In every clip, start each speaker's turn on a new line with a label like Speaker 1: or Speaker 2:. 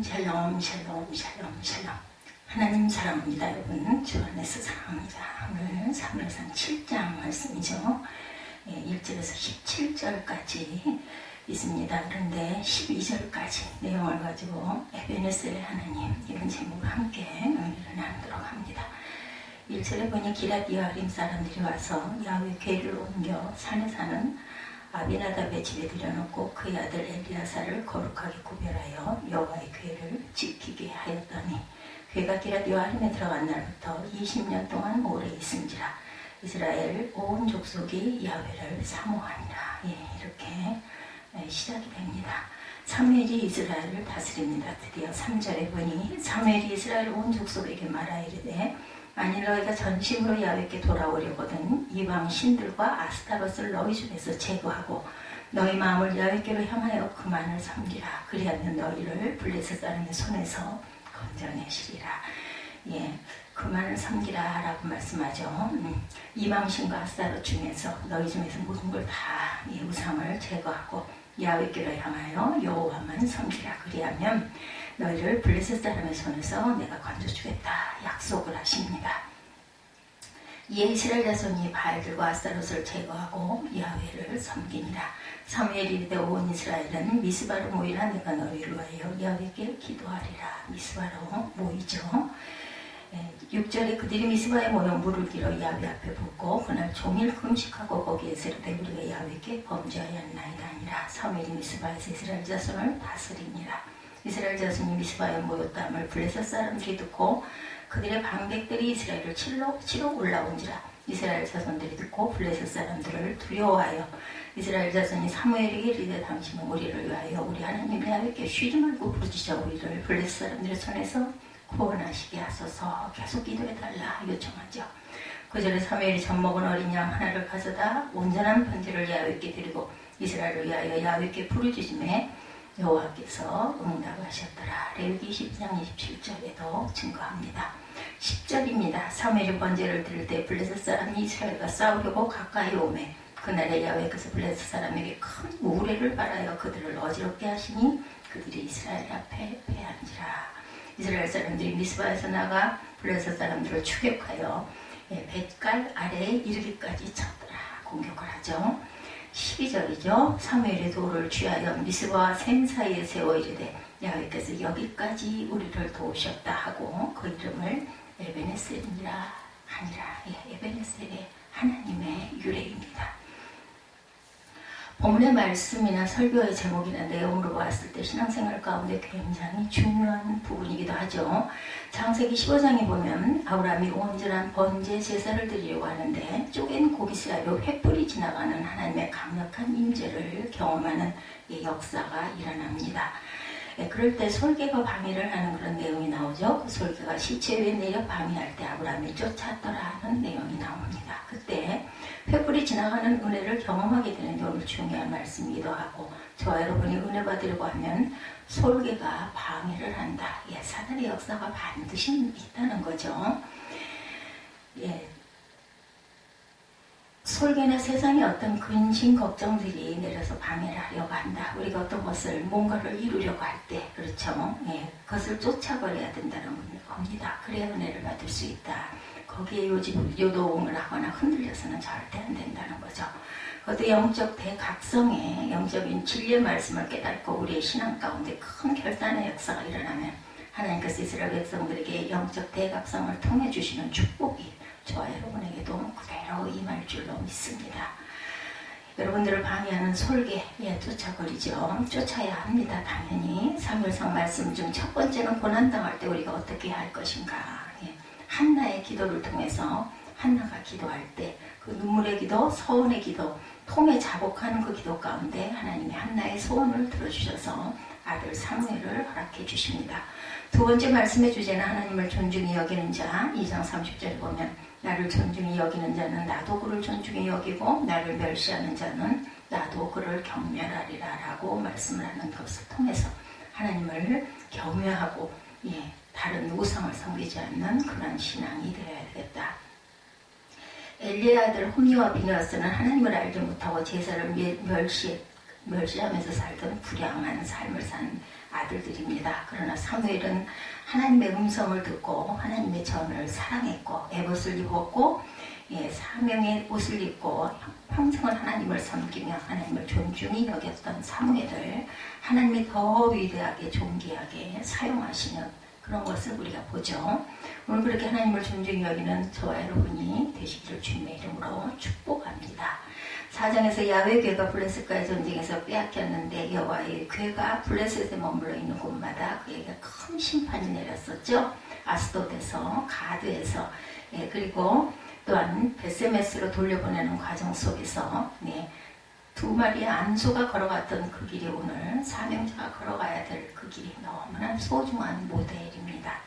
Speaker 1: 샬롬 샬롬 샬롬 샬롬. 하나님 사랑합니다. 여러분 주 안에서 사랑합니다. 오늘 사무엘상 7장 말씀이죠. 1절에서 17절까지 있습니다. 그런데 12절까지 내용을 가지고 에베네셀의 하나님 이런 제목으로 함께 의미를 나누도록 합니다. 1절에 보니 기럇여아림 사람들이 와서 야훼 궤를 옮겨 산에 사는 아비나답의 집에 들여놓고 그의 아들 엘리야사를 거룩하게 구별하여 여호와의 궤를 지키게 하였더니 궤가 기럇여아림에 들어간 날부터 20년 동안 오래 있은지라 이스라엘 온 족속이 야훼를 사모하니라. 이렇게 시작이 됩니다. 사무엘이 이스라엘을 다스립니다. 드디어 3절에 보니 사무엘이 이스라엘 온 족속에게 말하이르되 만일 너희가 전심으로 야훼께 돌아오려거든 이방 신들과 아스타롯을 너희 중에서 제거하고 너희 마음을 야훼께로 향하여 그만을 섬기라. 그리하면 너희를 블레셋 사람의 손에서 건져내시리라. 그만을 섬기라 라고 말씀하죠. 이방신과 아스타롯 중에서 너희 중에서 모든 걸 다 우상을 제거하고 야훼께로 향하여 여호와만 섬기라. 그리하면 너희를 블레셋 사람의 손에서 내가 건져주겠다 약속을 하십니다. 이에 이스라엘 자손이 바알들과 아스타롯을 제거하고 야훼를 섬기니라. 사무엘이 이르되 온 이스라엘은 미스바로 모이라. 내가 너희를 위하여 야훼께 기도하리라. 미스바로 모이죠. 6절에 그들이 미스바에 모여 물을 길어 야훼 앞에 붓고 그날 종일 금식하고 거기에서 이르되 우리가 야훼께 범죄하였나이다 아니라. 사무엘이 미스바에서 이스라엘 자손을 다스리니라. 이스라엘 자손이 미스바에 모였다함을 블레셋 사람들이 듣고 그들의 방백들이 이스라엘을 치러 올라온지라. 이스라엘 자손들이 듣고 블레셋 사람들을 두려워하여 이스라엘 자손이 사무엘에게 이르되 당신은 우리를 위하여 우리 하나님 야훼께 쉬지 말고 부르짖어 우리를 블레셋 사람들의 손에서 구원하시게 하소서. 계속 기도해달라 요청하죠. 9절에 사무엘이 젖먹은 어린 양 하나를 가져다 온전한 번제를 야훼께 드리고 이스라엘을 위하여 야훼께 부르짖음에 여호와께서 응답하셨더라. 레위기 12장 27절에도 증거합니다. 10절입니다. 사무엘이 번제를 드릴 때 블레셋 사람이 이스라엘과 싸우려고 가까이 오매 그날에 야훼께서 블레셋 사람에게 큰 우레를 발하여 그들을 어지럽게 하시니 그들이 이스라엘 앞에 패한지라. 이스라엘 사람들이 미스바에서 나가 블레셋 사람들을 추격하여 뱃갈 아래에 이르기까지 쳤더라. 공격을 하죠. 12절이죠. 사무엘이 돌을 취하여 미스바와 샘 사이에 세워 이르되 야훼께서 여기까지 우리를 도우셨다 하고 그 이름을 에베네셀이라 하니라. 에베네셀의 하나님의 유래입니다. 본문의 말씀이나 설교의 제목이나 내용으로 봤을 때 신앙생활 가운데 굉장히 중요한 부분이기도 하죠. 창세기 15장에 보면 아브라함이 온전한 번제 제사를 드리려고 하는데 쪼갠 고기 사이로 횃불이 지나가는 하나님의 강력한 임재를 경험하는 역사가 일어납니다. 그럴 때 솔개가 방해를 하는 그런 내용이 나오죠. 그 솔개가 시체 위에 내려 방해할 때 아브라함이 쫓았더라 하는 내용이 나옵니다. 그때 횃불이 지나가는 은혜를 경험하게 되는 게 오늘 중요한 말씀이기도 하고 저와 여러분이 은혜 받으려고 하면 솔개가 방해를 한다. 사단의 역사가 반드시 있다는 거죠. 솔개나 세상의 어떤 근심 걱정들이 내려서 방해를 하려고 한다. 우리가 어떤 것을 뭔가를 이루려고 할 때 그렇죠. 그것을 쫓아버려야 된다는 겁니다. 그래야 은혜를 받을 수 있다. 거기에 요동을 하거나 흔들려서는 절대 안 된다는 거죠. 그것도 영적 대각성의 영적인 진리의 말씀을 깨닫고 우리의 신앙 가운데 큰 결단의 역사가 일어나면 하나님께서 이스라엘 백성들에게 영적 대각성을 통해 주시는 축복이 저와 여러분에게도 그대로 임할 줄로 믿습니다. 여러분들을 방해하는 솔개 쫓아버리죠. 쫓아야 합니다. 당연히 사무엘상 말씀 중 첫 번째는 고난당할 때 우리가 어떻게 할 것인가. 한나의 기도를 통해서 한나가 기도할 때 그 눈물의 기도, 서원의 기도, 통에 자복하는 그 기도 가운데 하나님이 한나의 소원을 들어주셔서 아들 사무엘을 허락해 주십니다. 두 번째 말씀의 주제는 하나님을 존중히 여기는 자. 2장 30절에 보면 나를 존중히 여기는 자는 나도 그를 존중히 여기고 나를 멸시하는 자는 나도 그를 경멸하리라 라고 말씀을 하는 것을 통해서 하나님을 경외하고 다른 우상을 섬기지 않는 그런 신앙이 되어야 되겠다. 엘리의 아들 홈리와 비느하스는 하나님을 알지 못하고 제사를 멸시하면서 살던 불량한 삶을 산 아들들입니다. 그러나 사무엘은 하나님의 음성을 듣고 하나님의 전을 사랑했고 에봇을 입었고 사명의 옷을 입고 평생을 하나님을 섬기며 하나님을 존중히 여겼던 사무엘을 하나님이 더 위대하게 존귀하게 사용하시는 그런 것을 우리가 보죠. 오늘 그렇게 하나님을 존중히 여기는 저와 여러분이 되시기를 주님의 이름으로 축복합니다. 4장에서 야훼 궤가 블레셋과의 전쟁에서 빼앗겼는데 여호와의 궤가 블레셋에 머물러 있는 곳마다 그에게 큰 심판이 내렸었죠. 아스돗에서 가드에서 그리고 또한 베세메스로 돌려보내는 과정 속에서 두 마리의 안소가 걸어갔던 그 길이 오늘 사명자가 걸어가야 될 그 길이 너무나 소중한 모델입니다.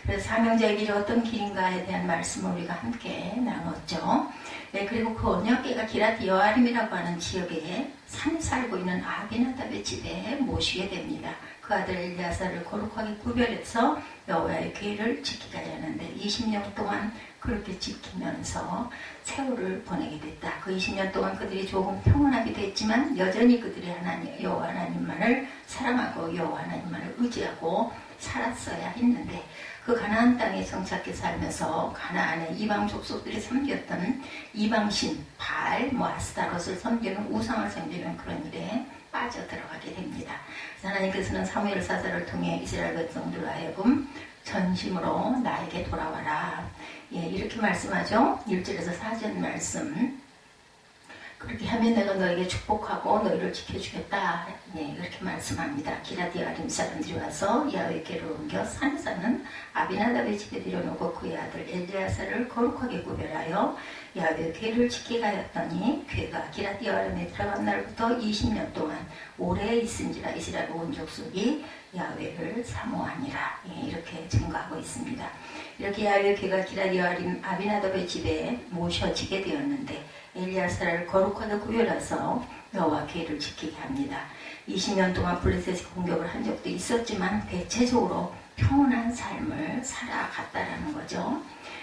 Speaker 1: 그래서 사명자의 길이 어떤 길인가에 대한 말씀을 우리가 함께 나눴죠. 그리고 그 언약궤가 기랏 여아림이라고 하는 지역에 산에 살고 있는 아비나답의 집에 모시게 됩니다. 그 아들 엘리야사를 거룩하게 구별해서 여호와의 궤를 지키게 하는데 20년 동안 그렇게 지키면서 세월을 보내게 됐다. 그 20년 동안 그들이 조금 평온하기도 했지만 여전히 그들이 여호와 하나님만을 사랑하고 여호와 하나님만을 의지하고 살았어야 했는데 그 가나안 땅에 정착해 살면서 가나안의 이방 족속들이 섬겼던 이방신 바알, 아스타롯을 섬기는 우상을 섬기는 그런 일에 빠져들어가게 됩니다. 하나님께서는 사무엘 사사를 통해 이스라엘 백성들로 하여금 전심으로 나에게 돌아와라. 이렇게 말씀하죠. 1절에서 4절 말씀. 그렇게 하면 내가 너에게 축복하고 너희를 지켜주겠다. 이렇게 말씀합니다. 기랏 여아림 사람들이 와서 야훼 궤를 옮겨 산에 사는 아비나답의 집에 들여놓고 그의 아들 엘리야사를 거룩하게 구별하여 야훼 궤를 지키게 하였더니 궤가 기랏 여아림에 들어간 날부터 20년 동안 오래 있은지라 이스라엘 온 족속이 야훼를 사모하니라. 이렇게 증거하고 있습니다. 이렇게 야훼 궤가 기랏 여아림 아비나답의 집에 모셔지게 되었는데 엘리야사를 거룩하게 구별해서 여호와 궤를 지키게 합니다. 20년 동안 블레셋이 공격을 한 적도 있었지만 대체적으로 평온한 삶을 살아갔다라는 거죠.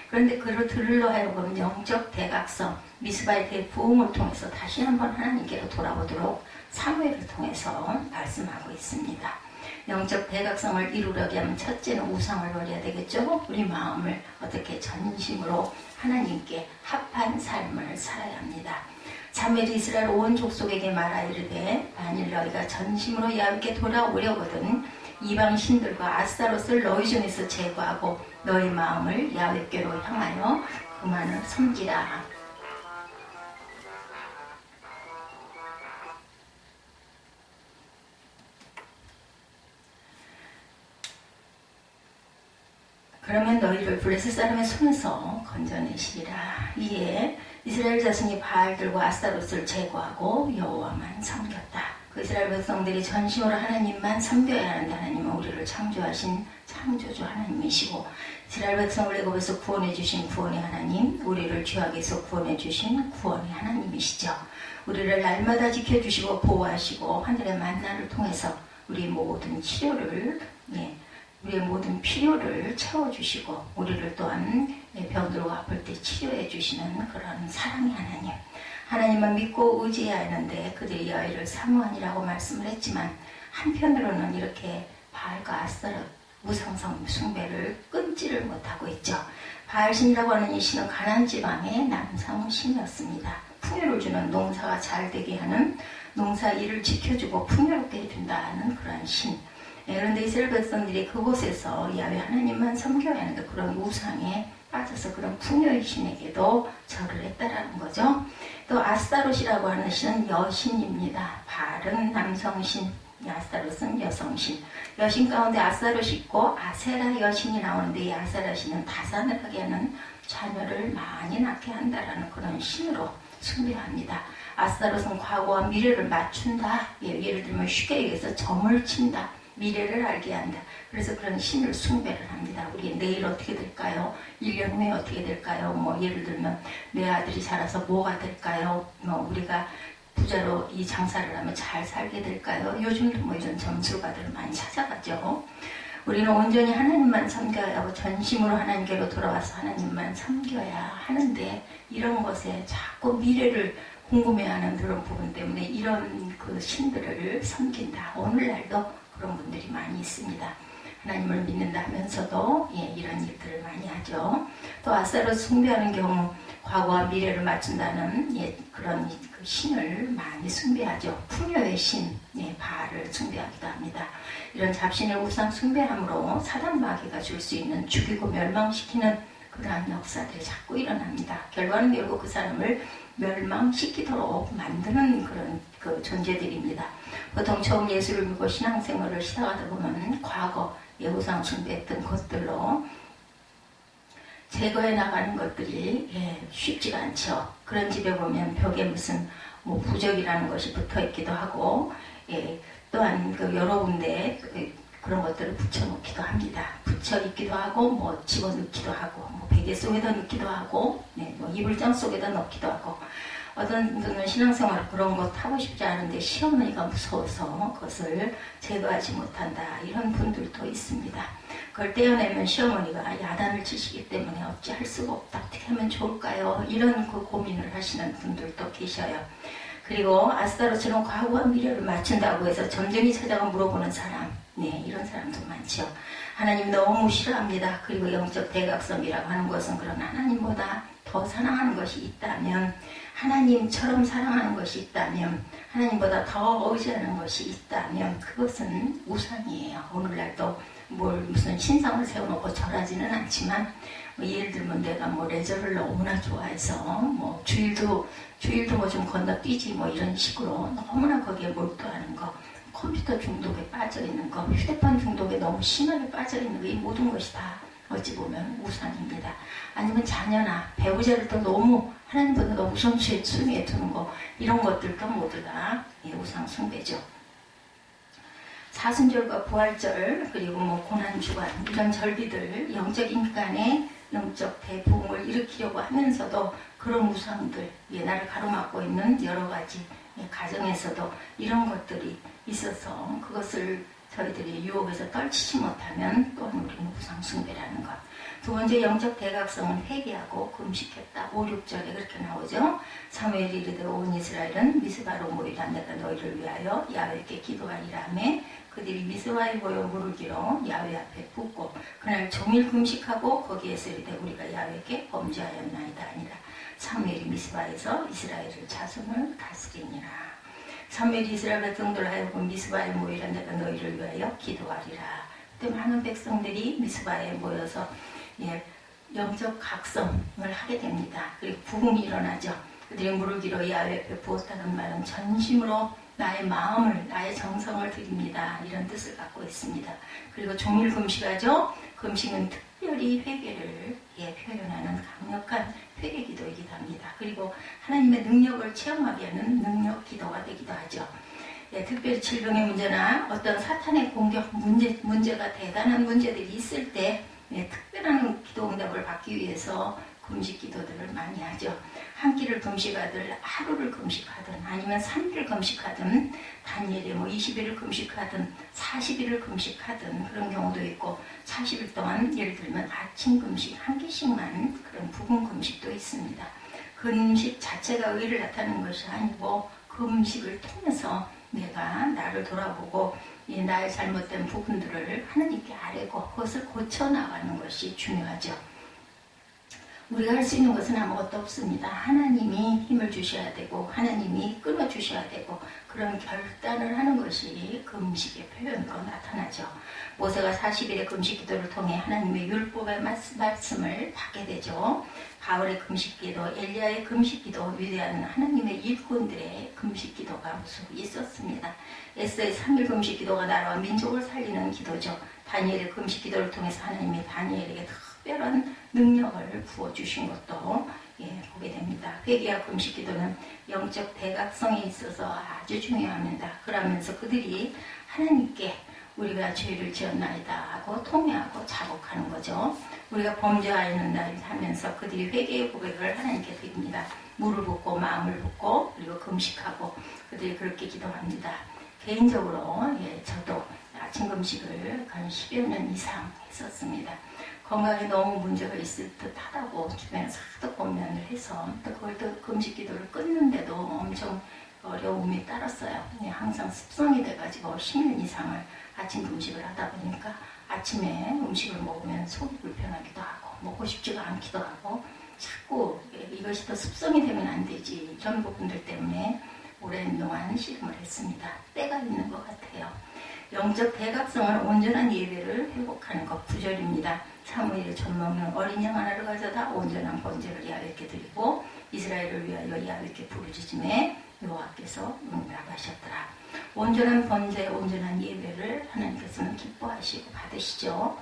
Speaker 1: 그런데 그를 들으러 하여금 영적 대각성, 미스바의 대부흥을 통해서 다시 한번 하나님께로 돌아오도록 사무엘을 통해서 말씀하고 있습니다. 영적 대각성을 이루려게 하면 첫째는 우상을 버려야 되겠죠. 우리 마음을 어떻게 전심으로 하나님께 합한 삶을 살아야 합니다. 사무엘이 이스라엘 온 족속에게 말하 이르되 만일 너희가 전심으로 야훼께 돌아오려거든 이방 신들과 아스타롯을 너희 중에서 제거하고 너희 마음을 야훼께로 향하여 그만을 섬기라. 그러면 너희를 블레셋 사람의 손에서 건져내시리라. 이에 이스라엘 자손이 바알들과 아스타롯을 제거하고 여호와만 섬겼다. 그 이스라엘 백성들이 전심으로 하나님만 섬겨야 하는데 하나님은 우리를 창조하신 창조주 하나님이시고 이스라엘 백성을 애굽에서 구원해 주신 구원의 하나님, 우리를 죄악에서 구원해 주신 구원의 하나님이시죠. 우리를 날마다 지켜주시고 보호하시고 하늘의 만나를 통해서 우리의 모든 치료를 우리의 모든 필요를 채워주시고 우리를 또한 병들고 아플 때 치료해 주시는 그런 사랑의 하나님. 하나님만 믿고 의지해야 하는데 그들이 야훼를 사모하니라고 말씀을 했지만 한편으로는 이렇게 바알과 아스타롯 우상성 숭배를 끊지를 못하고 있죠. 바알신이라고 하는 이 신은 가나안 지방의 남성신이었습니다. 풍요를 주는 농사가 잘 되게 하는 농사 일을 지켜주고 풍요롭게 해준다는 그런 신. 그런데 이스라엘 백성들이 그곳에서 야훼 하나님만 섬겨야 하는데 그런 우상에 빠져서 그런 풍요의 신에게도 절을 했다라는 거죠. 또 아스타롯이라고 하는 신은 여신입니다. 바알은 남성신, 아스타롯은 여성신. 여신 가운데 아스타롯이 있고 아세라 여신이 나오는데 이 아세라 신은 다산을 하게 하는 자녀를 많이 낳게 한다라는 그런 신으로 숭배합니다. 아스타롯은 과거와 미래를 맞춘다. 예를 들면 쉽게 얘기해서 점을 친다. 미래를 알게 한다. 그래서 그런 신을 숭배를 합니다. 우리 내일 어떻게 될까요? 1년 후에 어떻게 될까요? 예를 들면 내 아들이 자라서 뭐가 될까요? 우리가 부자로 이 장사를 하면 잘 살게 될까요? 요즘도 이런 점술가들을 많이 찾아가죠. 우리는 온전히 하나님만 섬겨야 하고 전심으로 하나님께로 돌아와서 하나님만 섬겨야 하는데 이런 것에 자꾸 미래를 궁금해하는 그런 부분 때문에 이런 그 신들을 섬긴다. 오늘날도 그런 분들이 많이 있습니다. 하나님을 믿는다 하면서도 이런 일들을 많이 하죠. 또 아스타롯 숭배하는 경우 과거와 미래를 맞춘다는 그런 그 신을 많이 숭배하죠. 풍요의 신, 바알을 숭배하기도 합니다. 이런 잡신의 우상 숭배함으로 사단 마귀가 줄 수 있는 죽이고 멸망시키는 그러한 역사들이 자꾸 일어납니다. 결과는 결국 그 사람을 멸망시키도록 만드는 그런 그 존재들입니다. 보통 처음 예수를 믿고 신앙생활을 시작하다 보면 과거 우상 숭배했던 것들로 제거해 나가는 것들이 쉽지가 않죠. 그런 집에 보면 벽에 무슨 뭐 부적이라는 것이 붙어 있기도 하고 또한 그 여러 군데 그런 것들을 붙여놓기도 합니다. 붙여 있기도 하고 뭐 집어넣기도 하고 뭐 베개 속에다 넣기도 하고 뭐 이불장 속에다 넣기도 하고 어떤 분은 신앙생활 그런 것 하고 싶지 않은데 시어머니가 무서워서 그것을 제거하지 못한다 이런 분들도 있습니다. 그걸 떼어내면 시어머니가 야단을 치시기 때문에 어찌할 수가 없다. 어떻게 하면 좋을까요? 이런 그 고민을 하시는 분들도 계셔요. 그리고 아스타롯처럼 과거와 미래를 맞춘다고 해서 점쟁이 찾아가 물어보는 사람 이런 사람도 많죠. 하나님 너무 싫어합니다. 그리고 영적 대각성이라고 하는 것은 그런 하나님보다 더 사랑하는 것이 있다면 하나님처럼 사랑하는 것이 있다면 하나님보다 더 의지하는 것이 있다면 그것은 우상이에요. 오늘날도 무슨 신상을 세워놓고 절하지는 않지만 예를 들면 내가 레저를 너무나 좋아해서 주일도 뭐 좀 건너뛰지 이런 식으로 너무나 거기에 몰두하는 거 컴퓨터 중독에 빠져있는 거 휴대폰 중독에 너무 심하게 빠져있는 거 이 모든 것이 다 어찌 보면 우상입니다. 아니면 자녀나 배우자를 또 너무 하나님보다 너무 순위에 두는 거 이런 것들도 모두 다 우상 숭배죠. 사순절과 부활절 그리고 고난주간 이런 절기들 영적 인간의 영적 대부흥을 일으키려고 하면서도 그런 우상들 나를 가로막고 있는 여러 가지 가정에서도 이런 것들이 있어서 그것을 저희들이 유혹에서 떨치지 못하면 또한 우리는 우상 숭배라는 것. 두 번째 영적 대각성은 회개하고 금식했다. 5, 6절에 그렇게 나오죠. 사무엘이 이르되 온 이스라엘은 미스바로 모이라 내가 너희를 위하여 야훼께 기도하리라며 그들이 미스바에 모여 물을 길어 야훼 앞에 붓고 그날 종일 금식하고 거기에서 이르되 우리가 야훼께 범죄하였나이다 아니라 사무엘이 미스바에서 이스라엘을 자손을 다스리니라. 사무엘이 이스라엘 백성들 하여금 미스바에 모이라 내가 너희를 위하여 기도하리라. 그때 많은 백성들이 미스바에 모여서 영적 각성을 하게 됩니다. 그리고 부흥이 일어나죠. 그들이 물을 길어 야훼 앞에 부었다는 말은 전심으로 나의 마음을 나의 정성을 드립니다. 이런 뜻을 갖고 있습니다. 그리고 종일 금식하죠. 금식은 특별히 회개를 표현하는 강력한 회개 기도이기도 합니다. 그리고 하나님의 능력을 체험하게 하는 능력 기도가 되기도 하죠. 특별히 질병의 문제나 어떤 사탄의 공격 문제가 대단한 문제들이 있을 때 특별한 기도 응답을 받기 위해서 금식 기도들을 많이 하죠. 한 끼를 금식하든 하루를 금식하든 아니면 3일을 금식하든 다니엘이 20일을 금식하든 40일을 금식하든 그런 경우도 있고 40일 동안 예를 들면 아침 금식 한 끼씩만 그런 부분 금식도 있습니다. 금식 자체가 의를 나타내는 것이 아니고 금식을 통해서 내가 나를 돌아보고 이 나의 잘못된 부분들을 하나님께 아뢰고 그것을 고쳐나가는 것이 중요하죠. 우리가 할 수 있는 것은 아무것도 없습니다. 하나님이 힘을 주셔야 되고 하나님이 끊어주셔야 되고 그런 결단을 하는 것이 금식의 표현으로 나타나죠. 모세가 40일의 금식 기도를 통해 하나님의 율법의 말씀을 받게 되죠. 바울의 금식 기도, 엘리야의 금식 기도, 위대한 하나님의 일꾼들의 금식 기도가 무수히 있었습니다. 에스더의 3일 금식 기도가 나라와 민족을 살리는 기도죠. 다니엘의 금식 기도를 통해서 하나님이 다니엘에게 특별한 능력을 부어주신 것도 보게 됩니다. 회개와 금식 기도는 영적 대각성에 있어서 아주 중요합니다. 그러면서 그들이 하나님께 우리가 죄를 지었나이다 하고 통회하고 자복하는 거죠. 우리가 범죄하였나이다 하면서 그들이 회개의 고백을 하나님께 드립니다. 물을 붓고 마음을 붓고 그리고 금식하고 그들이 그렇게 기도합니다. 개인적으로 저도 아침 금식을 한 10여 년 이상 했었습니다. 건강에 너무 문제가 있을 듯 하다고 주변에서 하도 고민을 해서 또 그걸 또 금식 기도를 끊는데도 엄청 어려움이 따랐어요. 항상 습성이 돼가지고 10년 이상을 아침 금식을 하다 보니까 아침에 음식을 먹으면 속이 불편하기도 하고 먹고 싶지가 않기도 하고 자꾸 이것이 더 습성이 되면 안 되지, 이런 부분들 때문에 오랜 동안 씨름을 했습니다. 때가 있는 것 같아요. 영적 대각성은 온전한 예배를 회복하는 것. 9절입니다. 사무엘의 젖먹는 어린 양 하나를 가져다 온전한 번제를 야훼께 드리고 이스라엘을 위하여 야훼께 부르짖음에 여호와께서 응답하셨더라. 온전한 번제, 온전한 예배를 하나님께서는 기뻐하시고 받으시죠.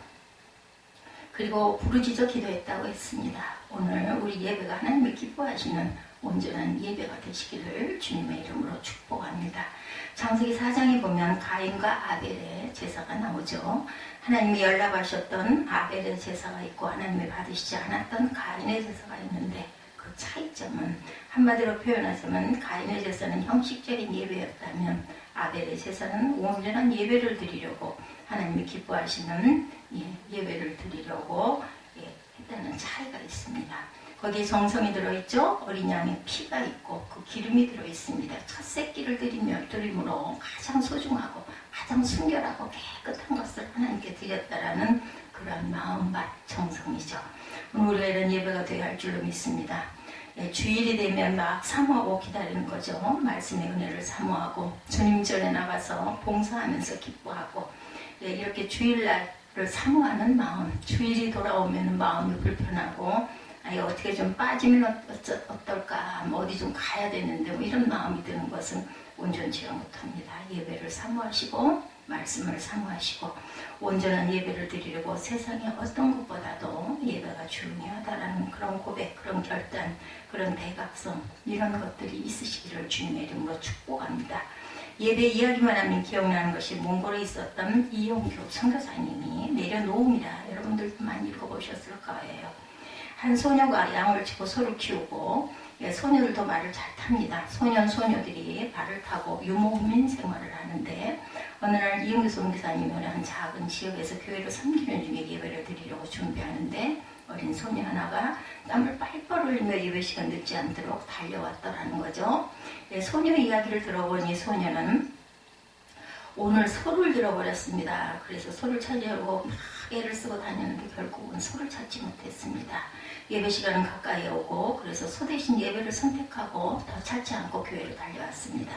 Speaker 1: 그리고 부르짖어 기도했다고 했습니다. 오늘 우리 예배가 하나님을 기뻐하시는 온전한 예배가 되시기를 주님의 이름으로 축복합니다. 창세기 4장에 보면 가인과 아벨의 제사가 나오죠. 하나님이 연락하셨던 아벨의 제사가 있고 하나님이 받으시지 않았던 가인의 제사가 있는데 그 차이점은 한마디로 표현하자면 가인의 제사는 형식적인 예배였다면 아벨의 제사는 온전한 예배를 드리려고 하나님이 기뻐하시는 예배를 드리려고 했다는 차이가 있습니다. 거기에 정성이 들어있죠. 어린 양의 피가 있고 그 기름이 들어있습니다. 첫 새끼를 드림으로 가장 소중하고 가장 순결하고 깨끗한 것을 하나님께 드렸다라는 그런 마음밭 정성이죠. 오늘 우리가 이런 예배가 되어야 할 줄로 믿습니다. 주일이 되면 막 사모하고 기다리는 거죠. 말씀의 은혜를 사모하고 주님 전에 나가서 봉사하면서 기뻐하고 이렇게 주일날을 사모하는 마음, 주일이 돌아오면 마음이 불편하고 어떻게 좀 빠지면 어떨까, 어디 좀 가야 되는데 이런 마음이 드는 것은 온전치가 못합니다. 예배를 사모하시고 말씀을 사모하시고 온전한 예배를 드리려고 세상의 어떤 것보다도 예배가 중요하다라는 그런 고백, 그런 결단, 그런 대각성, 이런 것들이 있으시기를 주님의 이름으로 축복합니다. 예배 이야기만 하면 기억나는 것이 몽골에 있었던 이용규 선교사님이 내려놓음이라 여러분들도 많이 읽어보셨을 거예요. 한 소녀가 양을 치고 소를 키우고 소녀들도 말을 잘 탑니다. 소녀들이 말을 타고 유목민 생활을 하는데 어느 날 이용규 선교사님이 한 작은 지역에서 교회를 섬기는 중에 예배를 드리려고 준비하는데 어린 소녀 하나가 땀을 빨빨 흘리며 예배 시간 늦지 않도록 달려왔더라는 거죠. 소녀 이야기를 들어보니 소녀는 오늘 소를 잃어버렸습니다. 그래서 소를 찾으려고 막 애를 쓰고 다녔는데 결국은 소를 찾지 못했습니다. 예배 시간은 가까이 오고 그래서 소 대신 예배를 선택하고 더 찾지 않고 교회로 달려왔습니다.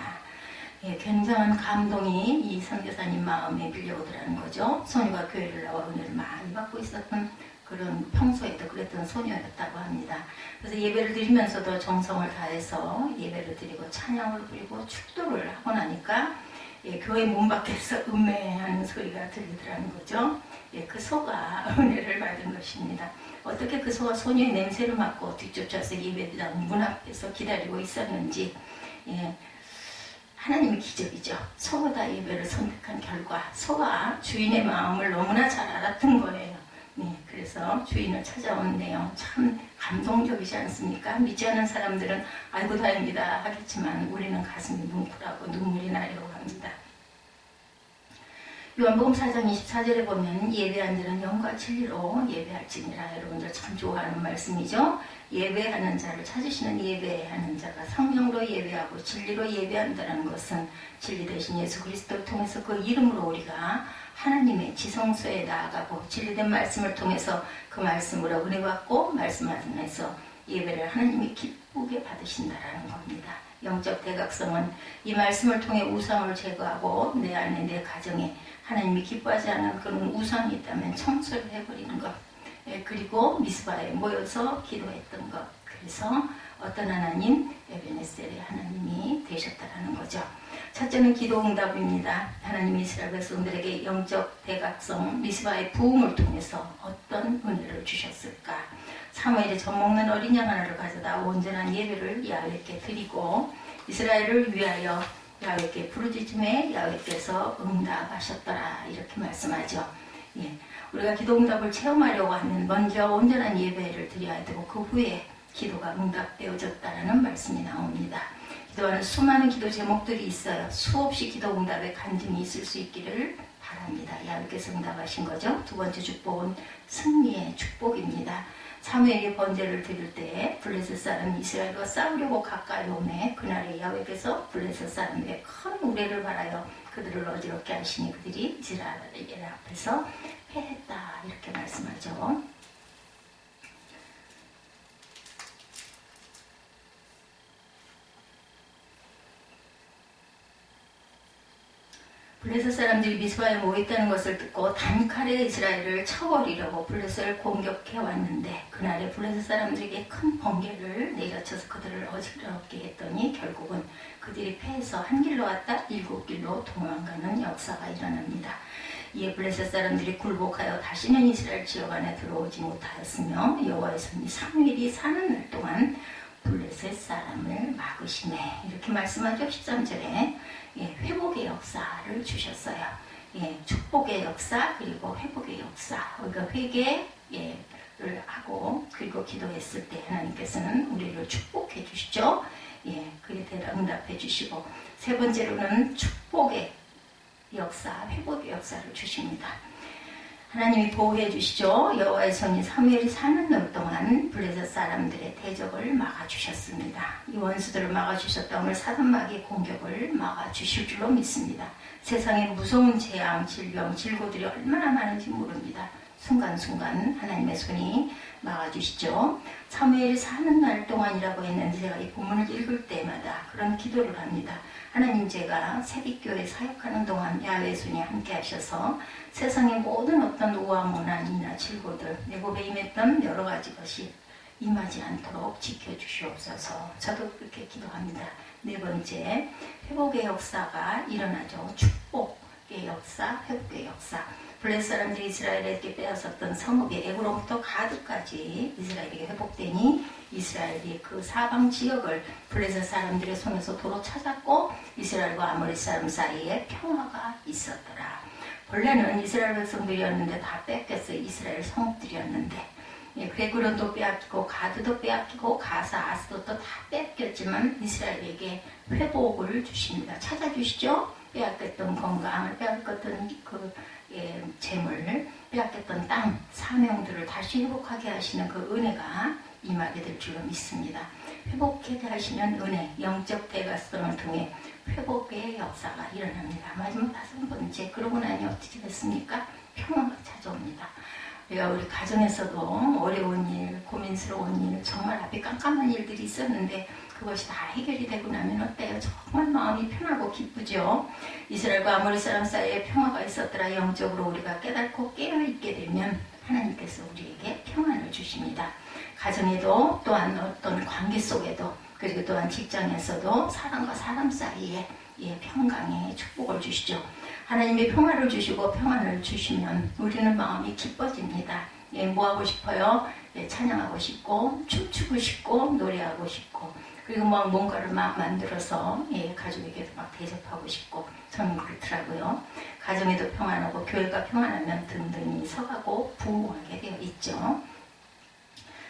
Speaker 1: 굉장한 감동이 이 선교사님 마음에 밀려오더라는 거죠. 소녀가 교회를 나와 은혜를 많이 받고 있었던 그런 평소에도 그랬던 소녀였다고 합니다. 그래서 예배를 드리면서도 정성을 다해서 예배를 드리고 찬양을 부리고 축도를 하고 나니까 교회 문 밖에서 음매하는 소리가 들리더라는 거죠. 그 소가 은혜를 받은 것입니다. 어떻게 그 소가 소녀의 냄새를 맡고 뒤쫓아서 예배당 문 앞에서 기다리고 있었는지 하나님의 기적이죠. 소보다 예배를 선택한 결과 소가 주인의 마음을 너무나 잘 알았던 거예요. 그래서 주인을 찾아온 내용 참 감동적이지 않습니까? 믿지 않는 사람들은 아이고 다행이다 하겠지만 우리는 가슴이 뭉클하고 눈물이 나려고 합니다. 요한복음 4장 24절에 보면 예배한 자는 영과 진리로 예배할지니라. 여러분들 참 좋아하는 말씀이죠. 예배하는 자를 찾으시는 예배하는 자가 성령으로 예배하고 진리로 예배한다는 것은 진리 대신 예수 그리스도를 통해서 그 이름으로 우리가 하나님의 지성소에 나아가고 진리된 말씀을 통해서 그 말씀으로 은혜 받고 말씀 안에서 예배를 하나님이 기쁘게 받으신다라는 겁니다. 영적 대각성은 이 말씀을 통해 우상을 제거하고 내 안에 내 가정에 하나님이 기뻐하지 않는 그런 우상이 있다면 청소를 해버리는 것. 그리고 미스바에 모여서 기도했던 것. 그래서 어떤 하나님? 에베네셀의 하나님이 되셨다라는 거죠. 첫째는 기도 응답입니다. 하나님이 이스라엘 백성들에게 영적 대각성 미스바의 부흥을 통해서 어떤 은혜를 주셨을까? 사무엘이 젖먹는 어린 양 하나를 가져다 온전한 예배를 야훼께 드리고 이스라엘을 위하여 야훼께 부르짖음에 야훼께서 응답하셨더라 이렇게 말씀하죠. 우리가 기도 응답을 체험하려고 하면 먼저 온전한 예배를 드려야 되고 그 후에 기도가 응답되어졌다라는 말씀이 나옵니다. 기도하는 수많은 기도 제목들이 있어요. 수없이 기도 응답의 간증이 있을 수 있기를 바랍니다. 야훼께서 응답하신 거죠. 두 번째 축복은 승리의 축복입니다. 사무엘이 번제를 드릴 때 블레셋 사람이 이스라엘과 싸우려고 가까이 오매 그날에 야훼께서 블레셋 사람에게 큰 우레를 발하여 그들을 어지럽게 하시니 그들이 이스라엘 앞에서 패했다 이렇게 말씀하죠. 블레셋 사람들이 미스바에 모였다는 것을 듣고 단칼에 이스라엘을 쳐버리려고 블레셋을 공격해 왔는데 그날에 블레셋 사람들에게 큰 번개를 내려쳐서 그들을 어지럽게 했더니 결국은 그들이 패해서 한 길로 왔다 7길로 도망가는 역사가 일어납니다. 이에 블레셋 사람들이 굴복하여 다시는 이스라엘 지역 안에 들어오지 못하였으며 여호와의 손이 사무엘이 사는 날 동안 블레셋 사람을 막으시네 이렇게 말씀하죠. 13절에 회복의 역사를 주셨어요. 축복의 역사 그리고 회복의 역사 우리가 회개를 하고 그리고 기도했을 때 하나님께서는 우리를 축복해 주시죠. 그에 대해 응답해 주시고 세 번째로는 축복의 역사 회복의 역사를 주십니다. 하나님이 보호해 주시죠. 여호와의 손이 사무엘이 사는 날 동안 블레셋 사람들의 대적을 막아주셨습니다. 이 원수들을 막아주셨다. 오늘 사단마귀의 공격을 막아주실 줄로 믿습니다. 세상에 무서운 재앙, 질병, 질고들이 얼마나 많은지 모릅니다. 순간순간 하나님의 손이 막아주시죠. 사무엘이 사는 날 동안이라고 했는데 제가 이 본문을 읽을 때마다 그런 기도를 합니다. 하나님 제가 세빛교회 사역하는 동안 야훼의 손이 함께 하셔서 세상의 모든 어떤 우와 모난이나 질고들 내 몸에 임했던 여러 가지 것이 임하지 않도록 지켜주시옵소서. 저도 그렇게 기도합니다. 네 번째 회복의 역사가 일어나죠. 축복의 역사, 회복의 역사. 블레셋 사람들이 이스라엘에게 빼앗았던 성읍이 애굽로부터 가드까지 이스라엘에게 회복되니 이스라엘이 그 사방 지역을 블레셋 사람들의 손에서 도로 찾았고 이스라엘과 아모리 사람 사이에 평화가 있었더라. 본래는 이스라엘 백성들이었는데 다 뺏겼어요. 이스라엘 성읍들이었는데 베그론도 빼앗기고 가드도 빼앗기고 가사 아스돗도 다 뺏겼지만 이스라엘에게 회복을 주십니다. 찾아주시죠. 빼앗겼던 건강을 빼앗겼던 그 재물, 빼앗겼던 땅, 사명들을 다시 회복하게 하시는 그 은혜가 임하게 될 줄로 믿습니다. 회복하게 하시는 은혜, 영적 대가성을 통해 회복의 역사가 일어납니다. 마지막 5번째, 그러고 나니 어떻게 됐습니까? 평화가 찾아옵니다. 우리 가정에서도 어려운 일, 고민스러운 일, 정말 앞에 깜깜한 일들이 있었는데 그것이 다 해결이 되고 나면 어때요? 정말 마음이 편하고 기쁘죠. 이스라엘과 아모리 사람 사이에 평화가 있었더라. 영적으로 우리가 깨닫고 깨어있게 되면 하나님께서 우리에게 평안을 주십니다. 가정에도 또한 어떤 관계 속에도 그리고 또한 직장에서도 사람과 사람 사이에 평강의 축복을 주시죠. 하나님이 평화를 주시고 평안을 주시면 우리는 마음이 기뻐집니다. 뭐 하고 싶어요? 찬양하고 싶고 춤추고 싶고 노래하고 싶고 그리고 막 뭔가를 막 만들어서 가족에게도 막 대접하고 싶고 저는 그렇더라고요. 가정에도 평안하고 교회가 평안하면 든든히 서가고 부흥하게 되어 있죠.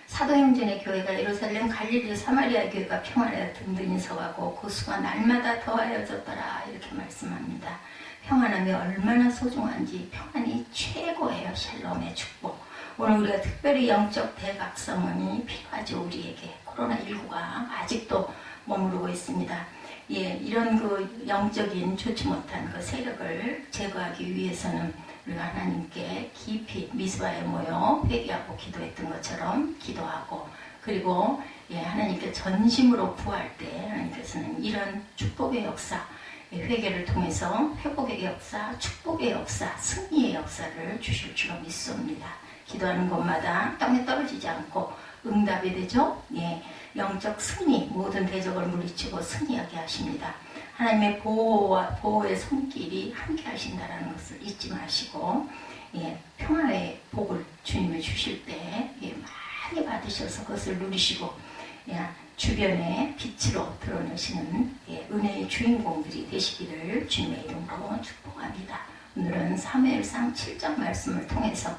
Speaker 1: 사도행전의 교회가 예루살렘, 갈릴리, 사마리아 교회가 평안하여 든든히 서가고 그 수가 날마다 더하여졌더라 이렇게 말씀합니다. 평안함이 얼마나 소중한지 평안이 최고예요. 샬롬의 축복. 오늘 우리가 특별히 영적 대각성이 필요하죠. 우리에게. 코로나19가 아직도 머무르고 있습니다. 이런 그 영적인 좋지 못한 그 세력을 제거하기 위해서는 우리가 하나님께 깊이 미스바에 모여 회개하고 기도했던 것처럼 기도하고 그리고 하나님께 전심으로 구할 때 하나님께서는 이런 축복의 역사 회개를 통해서 회복의 역사, 축복의 역사, 승리의 역사를 주실 줄로 믿습니다. 기도하는 곳마다 땅에 떨어지지 않고 응답이 되죠. 영적 승리, 모든 대적을 물리치고 승리하게 하십니다. 하나님의 보호의 손길이 함께 하신다는 것을 잊지 마시고 평화의 복을 주님이 주실 때 많이 받으셔서 그것을 누리시고 주변에 빛으로 드러내시는 은혜의 주인공들이 되시기를 주님의 이름으로 축복합니다. 오늘은 사무엘상 7장 말씀을 통해서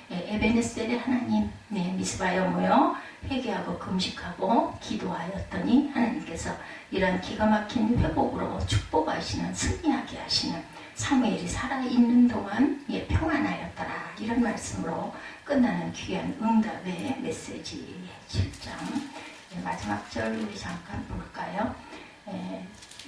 Speaker 1: 에베네셀의 하나님 미스바에 모여 회개하고 금식하고 기도하였더니 하나님께서 이런 기가 막힌 회복으로 축복하시는 승리하게 하시는 사무엘이 살아있는 동안 평안하였더라. 이런 말씀으로 끝나는 귀한 응답의 메시지 7장 마지막 절 우리 잠깐 볼까요?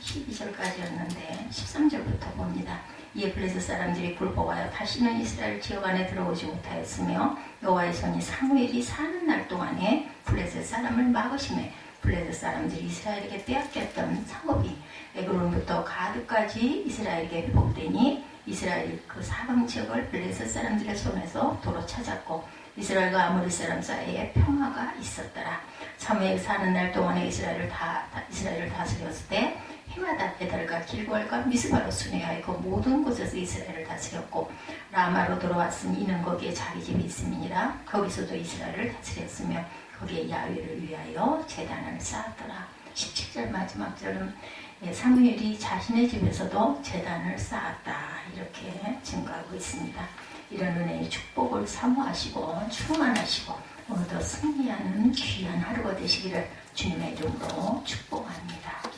Speaker 1: 12절까지였는데 13절부터 봅니다. 이에 블레셋 사람들이 굴복하여 다시는 이스라엘 지역 안에 들어오지 못하였으며 여호와의 손이 사무엘이 사는 날 동안에 블레셋 사람을 막으심에 블레셋 사람들이 이스라엘에게 빼앗겼던 상업이 에그론부터 가드까지 이스라엘에게 회복되니 이스라엘이 그 사방 지역을 블레셋 사람들의 손에서 도로 찾았고 이스라엘과 아모리 사람 사이에 평화가 있었더라. 사무엘 사는 날 동안에 이스라엘을 다스렸을 때 해마다 베달과 길고알과 미스바로 순회하여 모든 곳에서 이스라엘을 다스렸고 라마로 돌아왔으니 이는 거기에 자기 집이 있음이니라. 거기서도 이스라엘을 다스렸으며 거기에 야훼를 위하여 제단을 쌓았더라. 17절 마지막 절은 사무엘이 자신의 집에서도 제단을 쌓았다. 이렇게 증거하고 있습니다. 이런 은혜의 축복을 사모하시고 충만하시고 오늘도 승리하는 귀한 하루가 되시기를 주님의 이름으로 축복합니다.